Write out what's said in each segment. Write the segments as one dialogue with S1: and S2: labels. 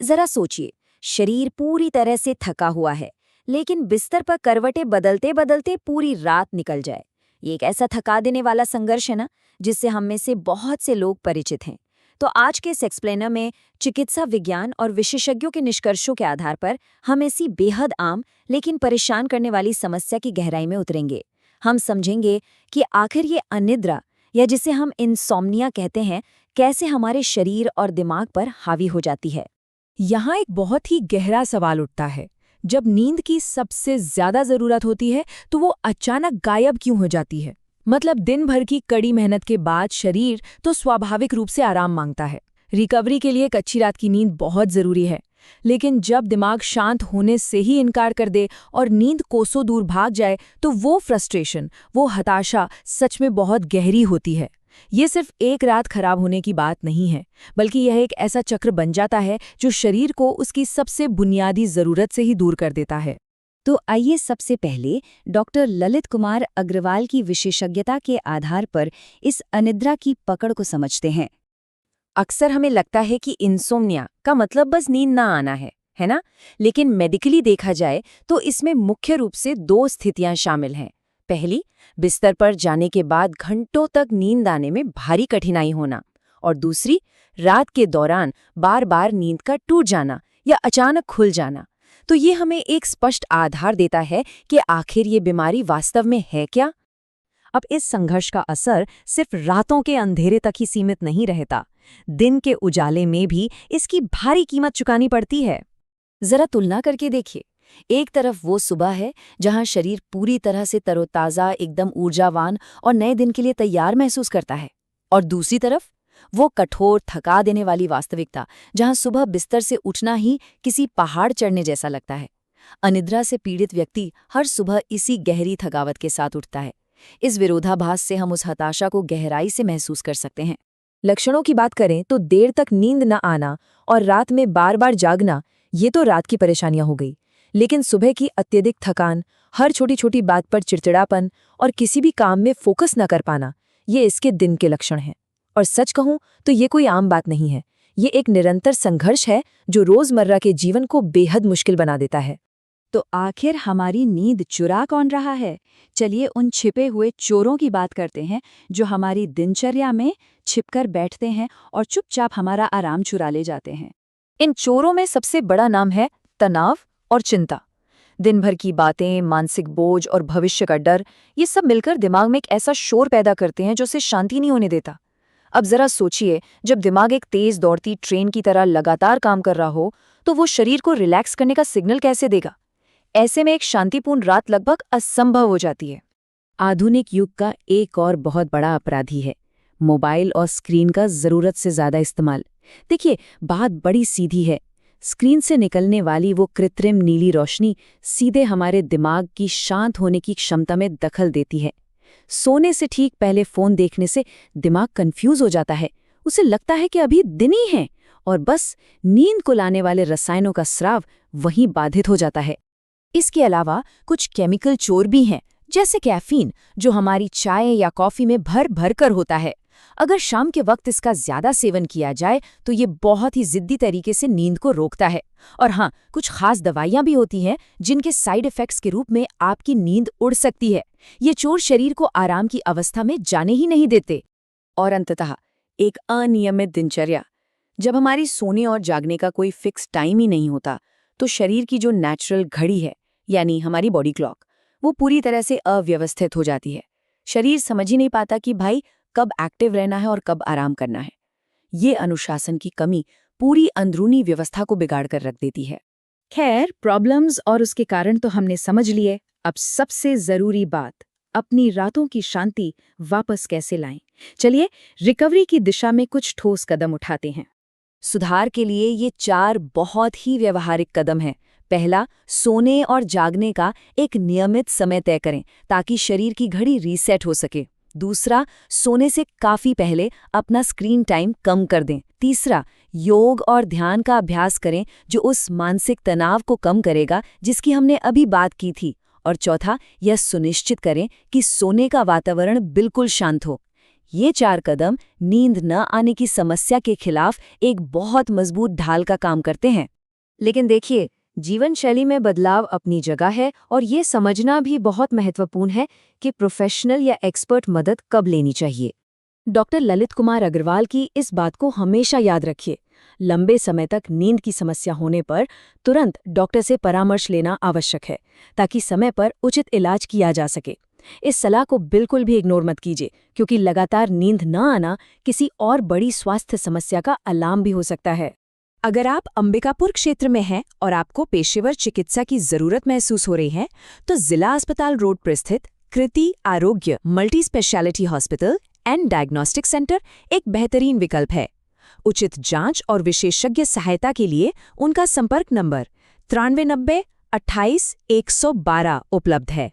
S1: जरा सोचिए, शरीर पूरी तरह से थका हुआ है, लेकिन बिस्तर पर करवटें बदलते बदलते पूरी रात निकल जाए। ये एक ऐसा थका देने वाला संघर्ष है ना, जिससे हम में से बहुत से लोग परिचित हैं। तो आज के इस एक्सप्लेनर में चिकित्सा विज्ञान और विशेषज्ञों के निष्कर्षों के आधार पर हम ऐसी बेहद आम लेकिन परेशान करने वाली समस्या की गहराई में उतरेंगे। हम समझेंगे कि आखिर ये अनिद्रा, या जिसे हम इंसोम्निया कहते हैं, कैसे हमारे शरीर और दिमाग पर हावी हो जाती है।
S2: यहाँ एक बहुत ही गहरा सवाल उठता है। जब नींद की सबसे ज्यादा जरूरत होती है तो वो अचानक गायब क्यों हो जाती है? मतलब दिन भर की कड़ी मेहनत के बाद शरीर तो स्वाभाविक रूप से आराम मांगता है। रिकवरी के लिए एक अच्छी रात की नींद बहुत जरूरी है। लेकिन जब दिमाग शांत होने से ही इनकार कर दे और नींद कोसों दूर भाग जाए तो वो फ्रस्ट्रेशन, वो हताशा सच में बहुत गहरी होती है। ये सिर्फ एक रात खराब होने की बात नहीं है, बल्कि यह एक ऐसा चक्र बन जाता है जो शरीर को उसकी सबसे बुनियादी जरूरत से ही दूर कर देता है।
S1: तो आइए सबसे पहले डॉक्टर ललित कुमार अग्रवाल की विशेषज्ञता के आधार पर इस अनिद्रा की पकड़ को समझते हैं।
S3: अक्सर हमें लगता है कि इंसोम्निया का मतलब बस नींद ना आना है ना? लेकिन मेडिकली देखा जाए तो इसमें मुख्य रूप से दो स्थितियां शामिल हैं। पहली, बिस्तर पर जाने के बाद घंटों तक नींद आने में भारी कठिनाई होना, और दूसरी, रात के दौरान बार बार नींद का टूट जाना या अचानक खुल जाना। तो ये हमें एक स्पष्ट आधार देता है कि आखिर ये बीमारी वास्तव में है क्या।
S2: अब इस संघर्ष का असर सिर्फ रातों के अंधेरे तक ही सीमित नहीं रहता, दिन के उजाले में भी इसकी भारी कीमत चुकानी पड़ती है।
S1: जरा तुलना करके देखिए। एक तरफ वो सुबह है जहां शरीर पूरी तरह से तरोताज़ा, एकदम ऊर्जावान और नए दिन के लिए तैयार महसूस करता है, और दूसरी तरफ वो कठोर, थका देने वाली वास्तविकता जहां सुबह बिस्तर से उठना ही किसी पहाड़ चढ़ने जैसा लगता है। अनिद्रा से पीड़ित व्यक्ति हर सुबह इसी गहरी थकावट के साथ उठता है। इस विरोधाभास से हम उस हताशा को गहराई से महसूस कर सकते हैं।
S3: लक्षणों की बात करें तो देर तक नींद न आना और रात में बार बार जागना, ये तो रात की परेशानियां हो गई। लेकिन सुबह की अत्यधिक थकान, हर छोटी छोटी बात पर चिड़चिड़ापन और किसी भी काम में फोकस न कर पाना, ये इसके दिन के लक्षण हैं। और सच कहूं तो ये कोई आम बात नहीं है। ये एक निरंतर संघर्ष है जो रोजमर्रा के जीवन को बेहद मुश्किल बना देता है।
S1: तो आखिर हमारी नींद चुरा कौन रहा है? चलिए उन छिपे हुए चोरों की बात करते हैं जो हमारी दिनचर्या में छिपकर बैठते हैं और चुपचाप हमारा आराम चुरा ले जाते हैं।
S3: इन चोरों में सबसे बड़ा नाम है तनाव और चिंता। दिन भर की बातें, मानसिक बोझ और भविष्य का डर, ये सब मिलकर दिमाग में एक ऐसा शोर पैदा करते हैं जो उसे शांति नहीं होने देता। अब जरा सोचिए, जब दिमाग एक तेज दौड़ती ट्रेन की तरह लगातार काम कर रहा हो तो वो शरीर को रिलैक्स करने का सिग्नल कैसे देगा? ऐसे में एक शांतिपूर्ण रात लगभग असंभव हो जाती है।
S2: आधुनिक युग का एक और बहुत बड़ा अपराधी है मोबाइल और स्क्रीन का जरूरत से ज्यादा इस्तेमाल। देखिए, बात बड़ी सीधी है। स्क्रीन से निकलने वाली वो कृत्रिम नीली रोशनी सीधे हमारे दिमाग की शांत होने की क्षमता में दखल देती है। सोने से ठीक पहले फोन देखने से दिमाग कंफ्यूज हो जाता है। उसे लगता है कि अभी दिन ही है, और बस नींद को लाने वाले रसायनों का स्राव वहीं बाधित हो जाता है। इसके अलावा कुछ केमिकल चोर भी हैं, जैसे कैफीन, जो हमारी चाय या कॉफी में भर भर कर होता है। अगर शाम के वक्त इसका ज्यादा सेवन किया जाए तो ये बहुत ही जिद्दी तरीके से नींद को रोकता है। और हाँ, कुछ खास दवाइयां भी होती हैं जिनके साइड इफेक्ट्स के रूप में आपकी नींद उड़ सकती है। ये चोर शरीर को आराम की अवस्था में जाने ही नहीं देते।
S3: और अंततः एक अनियमित दिनचर्या। जब हमारी सोने और जागने का कोई फिक्स टाइम ही नहीं होता तो शरीर की जो नेचुरल घड़ी है, यानी हमारी बॉडी क्लॉक, वो पूरी तरह से अव्यवस्थित हो जाती है। शरीर समझ ही नहीं पाता कि भाई कब एक्टिव रहना है और कब आराम करना है। ये अनुशासन की कमी पूरी अंदरूनी व्यवस्था को बिगाड़ कर रख देती है।
S1: खैर, प्रॉब्लम्स और उसके कारण तो हमने समझ लिए। अब सबसे जरूरी बात, अपनी रातों की शांति वापस कैसे लाएं। चलिए रिकवरी की दिशा में कुछ ठोस कदम उठाते हैं।
S3: सुधार के लिए ये 4 बहुत ही व्यवहारिक कदम हैं। पहला, सोने और जागने का एक नियमित समय तय करें ताकि शरीर की घड़ी रीसेट हो सके। दूसरा, सोने से काफी पहले अपना स्क्रीन टाइम कम कर दें। तीसरा, योग और ध्यान का अभ्यास करें जो उस मानसिक तनाव को कम करेगा जिसकी हमने अभी बात की थी। और चौथा, यह सुनिश्चित करें कि सोने का वातावरण बिल्कुल शांत हो। ये 4 कदम नींद न आने की समस्या के खिलाफ एक बहुत मजबूत ढाल का काम करते हैं। लेकिन देखिए, जीवन शैली में बदलाव अपनी जगह है और ये समझना भी बहुत महत्वपूर्ण है कि प्रोफेशनल या एक्सपर्ट मदद कब लेनी चाहिए।
S2: डॉक्टर ललित कुमार अग्रवाल की इस बात को हमेशा याद रखिए। लंबे समय तक नींद की समस्या होने पर तुरंत डॉक्टर से परामर्श लेना आवश्यक है, ताकि समय पर उचित इलाज किया जा सके। इस सलाह को बिल्कुल भी इग्नोर मत कीजिए, क्योंकि लगातार नींद न आना किसी और बड़ी स्वास्थ्य समस्या का अलार्म भी हो सकता है।
S3: अगर आप अंबिकापुर क्षेत्र में हैं और आपको पेशेवर चिकित्सा की जरूरत महसूस हो रही है, तो जिला अस्पताल रोड पर स्थित कृति आरोग्य multi speciality hospital and diagnostic centre एक बेहतरीन विकल्प है। उचित जांच और विशेषज्ञ सहायता के लिए उनका संपर्क नंबर 9390 28 112 उपलब्ध है।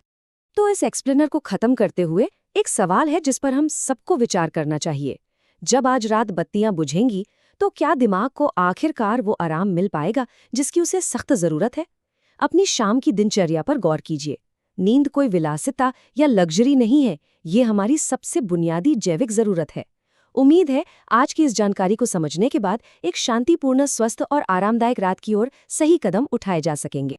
S3: तो इस एक्सप्लेनर को खत्म करते हुए एक सवाल है जिस पर हम सबको विचार करना चाहिए। जब आज रात बत्तियां बुझेंगी, तो क्या दिमाग को आखिरकार वो आराम मिल पाएगा जिसकी उसे सख्त जरूरत है? अपनी शाम की दिनचर्या पर गौर कीजिए। नींद कोई विलासिता या लग्जरी नहीं है, ये हमारी सबसे बुनियादी जैविक जरूरत है। उम्मीद है आज की इस जानकारी को समझने के बाद एक शांतिपूर्ण, स्वस्थ और आरामदायक रात की ओर सही कदम उठाए जा सकेंगे।